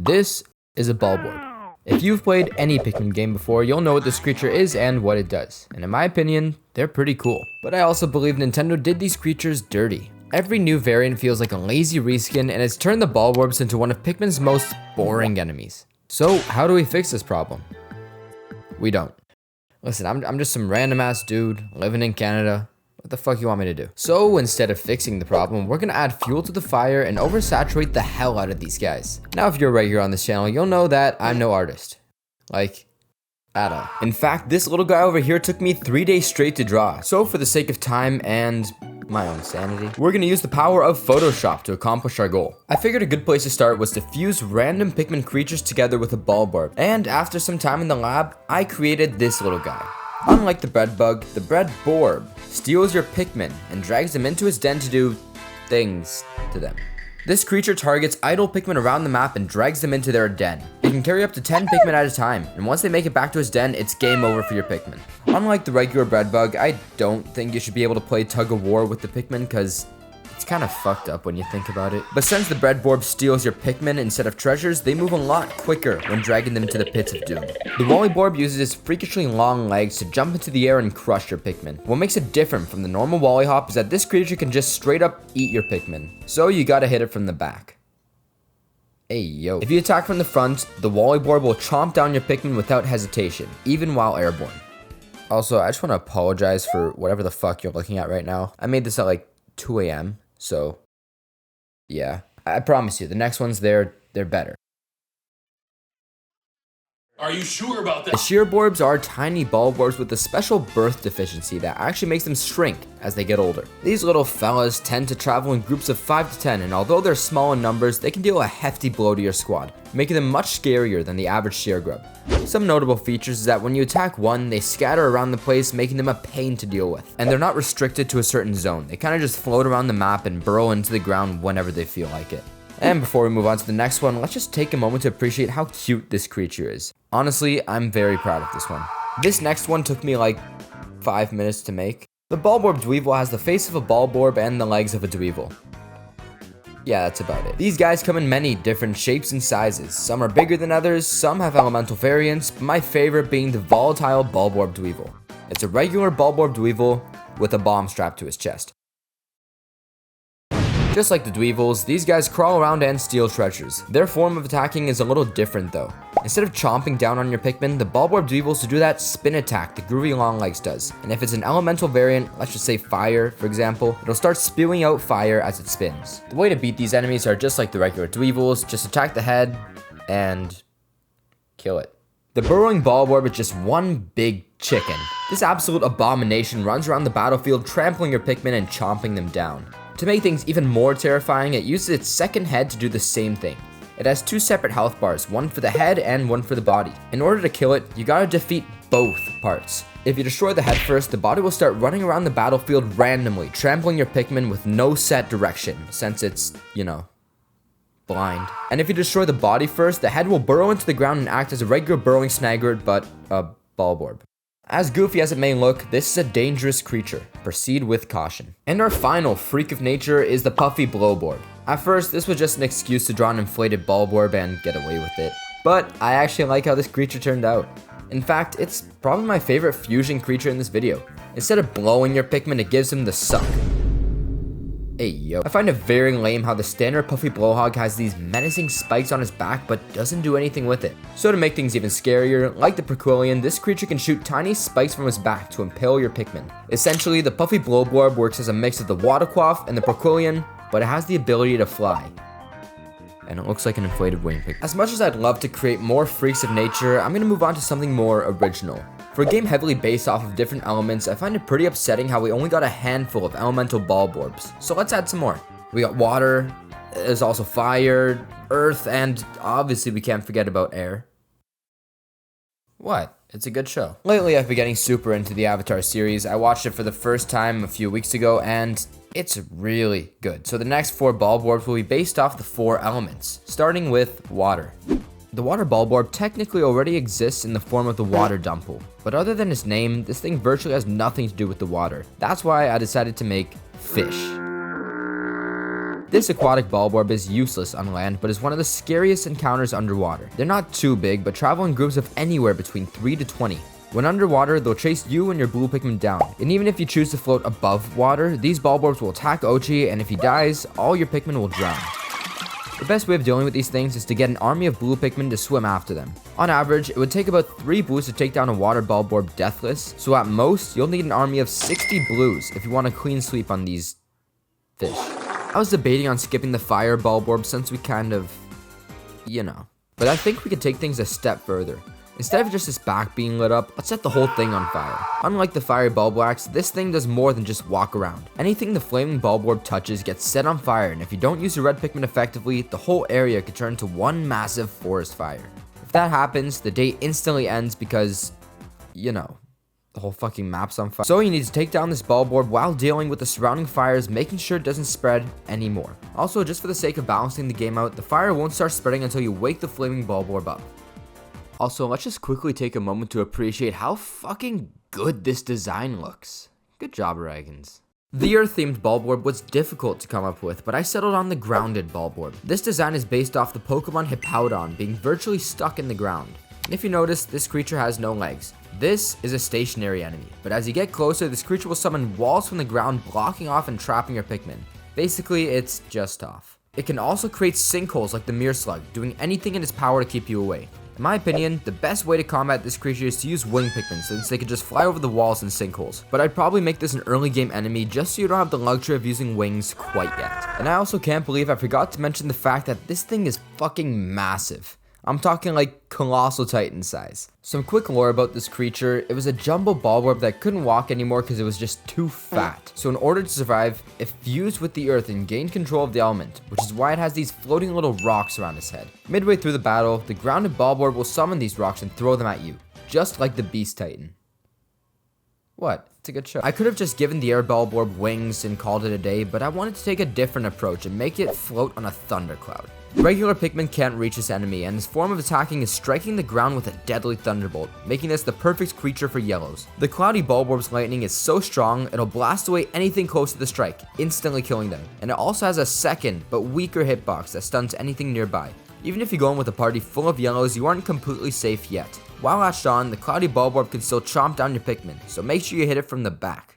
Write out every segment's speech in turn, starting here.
This is a Bulborb. If you've played any Pikmin game before, you'll know what this creature is and what it does. And in my opinion, they're pretty cool. But I also believe Nintendo did these creatures dirty. Every new variant feels like a lazy reskin and it's turned the Bulborbs into one of Pikmin's most boring enemies. So how do we fix this problem? We don't. Listen, I'm just some random ass dude living in Canada. What the fuck you want me to do? So instead of fixing the problem, we're gonna add fuel to the fire and oversaturate the hell out of these guys. Now if you're right here on this channel, you'll know that I'm no artist. Like, at all. In fact, this little guy over here took me 3 days straight to draw. So for the sake of time and my own sanity, we're gonna use the power of Photoshop to accomplish our goal. I figured a good place to start was to fuse random Pikmin creatures together with a Bulborb. And after some time in the lab, I created this little guy. Unlike the bread bug, the bread Bulborb steals your Pikmin and drags them into his den to do things to them. This creature targets idle Pikmin around the map and drags them into their den. It can carry up to 10 Pikmin at a time, and once they make it back to his den, it's game over for your Pikmin. Unlike the regular bread bug, I don't think you should be able to play tug of war with the Pikmin because it's kind of fucked up when you think about it. But since the bread Bulborb steals your Pikmin instead of treasures, they move a lot quicker when dragging them into the pits of doom. The Bulborb uses its freakishly long legs to jump into the air and crush your Pikmin. What makes it different from the normal Wollihop is that this creature can just straight up eat your Pikmin. So you gotta hit it from the back. Hey yo. If you attack from the front, the Bulborb will chomp down your Pikmin without hesitation, even while airborne. Also, I just want to apologize for whatever the fuck you're looking at right now. I made this at like 2 a.m. So, yeah. I promise you, the next ones, they're better. Are you sure about that? The Shearborbs are tiny Bulborbs with a special birth deficiency that actually makes them shrink as they get older. These little fellas tend to travel in groups of 5 to 10, and although they're small in numbers, they can deal a hefty blow to your squad, making them much scarier than the average Sheargrub. Some notable features is that when you attack one, they scatter around the place, making them a pain to deal with. And they're not restricted to a certain zone. They kind of just float around the map and burrow into the ground whenever they feel like it. And before we move on to the next one, let's just take a moment to appreciate how cute this creature is. Honestly, I'm very proud of this one. This next one took me like 5 minutes to make. The Bulborb Dweevil has the face of a Bulborb and the legs of a Dweevil. Yeah, that's about it. These guys come in many different shapes and sizes. Some are bigger than others, some have elemental variants, but my favorite being the volatile Bulborb Dweevil. It's a regular Bulborb Dweevil with a bomb strapped to his chest. Just like the Dweevils, these guys crawl around and steal treasures. Their form of attacking is a little different though. Instead of chomping down on your Pikmin, the Bulborb Dweevils to do that spin attack the Groovy Longlegs does. And if it's an elemental variant, let's just say fire, for example, it'll start spewing out fire as it spins. The way to beat these enemies are just like the regular Dweevils, just attack the head and kill it. The burrowing Bulborb is just one big chicken. This absolute abomination runs around the battlefield, trampling your Pikmin and chomping them down. To make things even more terrifying, it uses its second head to do the same thing. It has 2 separate health bars, one for the head and one for the body. In order to kill it, you gotta defeat both parts. If you destroy the head first, the body will start running around the battlefield randomly, trampling your Pikmin with no set direction, since it's, blind. And if you destroy the body first, the head will burrow into the ground and act as a regular burrowing Snaggart, but a Bulborb. As goofy as it may look, this is a dangerous creature. Proceed with caution. And our final freak of nature is the puffy Bulborb. At first, this was just an excuse to draw an inflated Bulborb and get away with it. But I actually like how this creature turned out. In fact, it's probably my favorite fusion creature in this video. Instead of blowing your Pikmin, it gives him the suck. Hey yo. I find it very lame how the standard puffy blowhog has these menacing spikes on his back but doesn't do anything with it. So to make things even scarier, like the Perquillian, this creature can shoot tiny spikes from his back to impale your Pikmin. Essentially, the puffy Bulborb works as a mix of the Waterquaff and the Perquillian, but it has the ability to fly. And it looks like an inflated wing Pikmin. As much as I'd love to create more freaks of nature, I'm gonna move on to something more original. For a game heavily based off of different elements, I find it pretty upsetting how we only got a handful of elemental Bulborbs. So let's add some more. We got water, there's also fire, earth, and obviously we can't forget about air. What? It's a good show. Lately I've been getting super into the Avatar series. I watched it for the first time a few weeks ago and it's really good. So the next 4 Bulborbs will be based off the 4 elements, starting with water. The water Bulborb technically already exists in the form of the water Dumple, but other than its name, this thing virtually has nothing to do with the water. That's why I decided to make fish. This aquatic Bulborb is useless on land, but is one of the scariest encounters underwater. They're not too big, but travel in groups of anywhere between 3 to 20. When underwater, they'll chase you and your blue Pikmin down. And even if you choose to float above water, these Bulborbs will attack Ochi, and if he dies, all your Pikmin will drown. The best way of dealing with these things is to get an army of blue Pikmin to swim after them. On average, it would take about 3 blues to take down a water Bulborb deathless, so at most, you'll need an army of 60 blues if you want a clean sweep on these fish. I was debating on skipping the fire Bulborb since we kind of, but I think we could take things a step further. Instead of just his back being lit up, let's set the whole thing on fire. Unlike the fiery Bulborbs, this thing does more than just walk around. Anything the flaming Bulborb touches gets set on fire, and if you don't use your red Pikmin effectively, the whole area could turn into one massive forest fire. If that happens, the day instantly ends because, the whole fucking map's on fire. So you need to take down this Bulborb while dealing with the surrounding fires, making sure it doesn't spread anymore. Also, just for the sake of balancing the game out, the fire won't start spreading until you wake the flaming Bulborb up. Also, let's just quickly take a moment to appreciate how fucking good this design looks. Good job, Raggins. The Earth-themed Bulborb was difficult to come up with, but I settled on the grounded Bulborb. This design is based off the Pokemon Hippowdon being virtually stuck in the ground. And if you notice, this creature has no legs. This is a stationary enemy, but as you get closer, this creature will summon walls from the ground, blocking off and trapping your Pikmin. Basically, it's just off. It can also create sinkholes like the Mirror Slug, doing anything in its power to keep you away. In my opinion, the best way to combat this creature is to use wing Pikmin, since they can just fly over the walls and sinkholes. But I'd probably make this an early game enemy just so you don't have the luxury of using wings quite yet. And I also can't believe I forgot to mention the fact that this thing is fucking massive. I'm talking like colossal titan size. Some quick lore about this creature: it was a jumbo Bulborb that couldn't walk anymore because it was just too fat. So in order to survive, it fused with the earth and gained control of the element, which is why it has these floating little rocks around its head. Midway through the battle, the grounded Bulborb will summon these rocks and throw them at you, just like the Beast Titan. What? It's a good show. I could have just given the air Bulborb wings and called it a day, but I wanted to take a different approach and make it float on a thundercloud. Regular Pikmin can't reach this enemy, and his form of attacking is striking the ground with a deadly thunderbolt, making this the perfect creature for yellows. The cloudy Bulborb's lightning is so strong, it'll blast away anything close to the strike, instantly killing them. And it also has a second, but weaker hitbox that stuns anything nearby. Even if you go in with a party full of yellows, you aren't completely safe yet. While latched on, the cloudy Bulborb can still chomp down your Pikmin, so make sure you hit it from the back.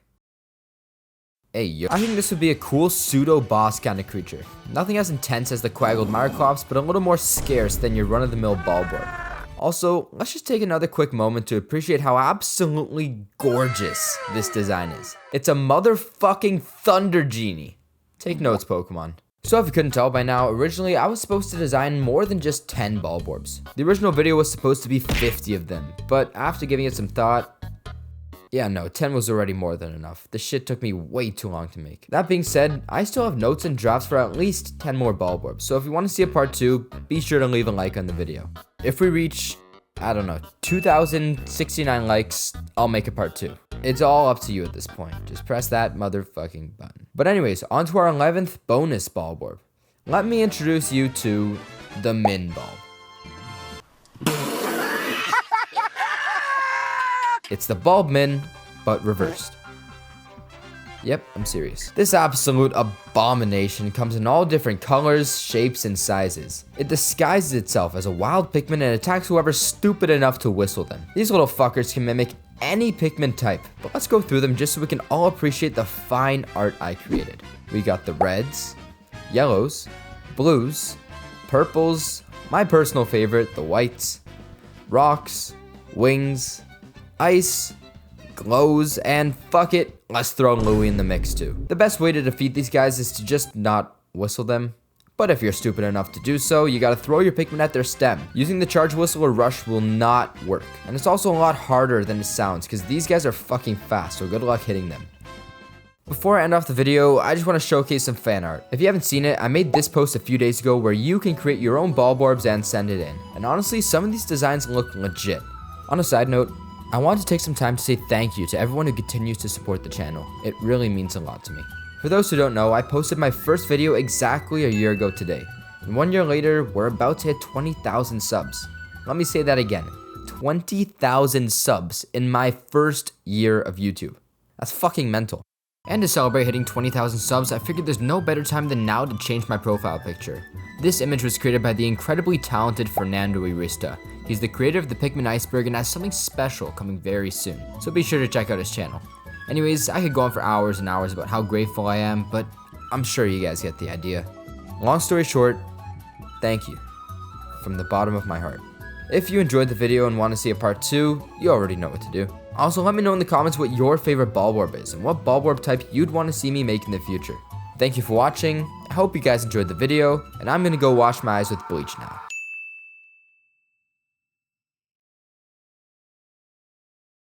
Hey yo, I think this would be a cool pseudo-boss kind of creature. Nothing as intense as the Quaggled Myrclops, but a little more scarce than your run-of-the-mill Bulborb. Also, let's just take another quick moment to appreciate how absolutely gorgeous this design is. It's a motherfucking Thunder Genie. Take notes, Pokemon. So if you couldn't tell by now, originally I was supposed to design more than just 10 Bulborbs. The original video was supposed to be 50 of them, but after giving it some thought, 10 was already more than enough. This shit took me way too long to make. That being said, I still have notes and drafts for at least 10 more Bulborbs, so if you want to see a part 2, be sure to leave a like on the video. If we reach, 2,069 likes, I'll make a part 2. It's all up to you at this point. Just press that motherfucking button. But anyways, on to our 11th bonus Bulborb. Let me introduce you to the Min Bulb. It's the Bulb Min, but reversed. Yep, I'm serious. This absolute abomination comes in all different colors, shapes, and sizes. It disguises itself as a wild Pikmin and attacks whoever's stupid enough to whistle them. These little fuckers can mimic any Pikmin type, but let's go through them just so we can all appreciate the fine art I created. We got the reds, yellows, blues, purples, my personal favorite, the whites, rocks, wings, ice, glows, and fuck it, let's throw Louie in the mix too. The best way to defeat these guys is to just not whistle them. But if you're stupid enough to do so, you gotta throw your Pikmin at their stem. Using the charge whistle or rush will not work. And it's also a lot harder than it sounds, because these guys are fucking fast, so good luck hitting them. Before I end off the video, I just want to showcase some fan art. If you haven't seen it, I made this post a few days ago where you can create your own Bulborbs and send it in. And honestly, some of these designs look legit. On a side note, I want to take some time to say thank you to everyone who continues to support the channel. It really means a lot to me. For those who don't know, I posted my first video exactly a year ago today. And 1 year later, we're about to hit 20,000 subs. Let me say that again. 20,000 subs in my first year of YouTube. That's fucking mental. And to celebrate hitting 20,000 subs, I figured there's no better time than now to change my profile picture. This image was created by the incredibly talented Fernando Irista. He's the creator of the Pikmin iceberg and has something special coming very soon, so be sure to check out his channel. Anyways, I could go on for hours and hours about how grateful I am, but I'm sure you guys get the idea. Long story short, thank you. From the bottom of my heart. If you enjoyed the video and want to see a part 2, you already know what to do. Also, let me know in the comments what your favorite Bulborb is and what Bulborb type you'd want to see me make in the future. Thank you for watching, I hope you guys enjoyed the video, and I'm gonna go wash my eyes with bleach now.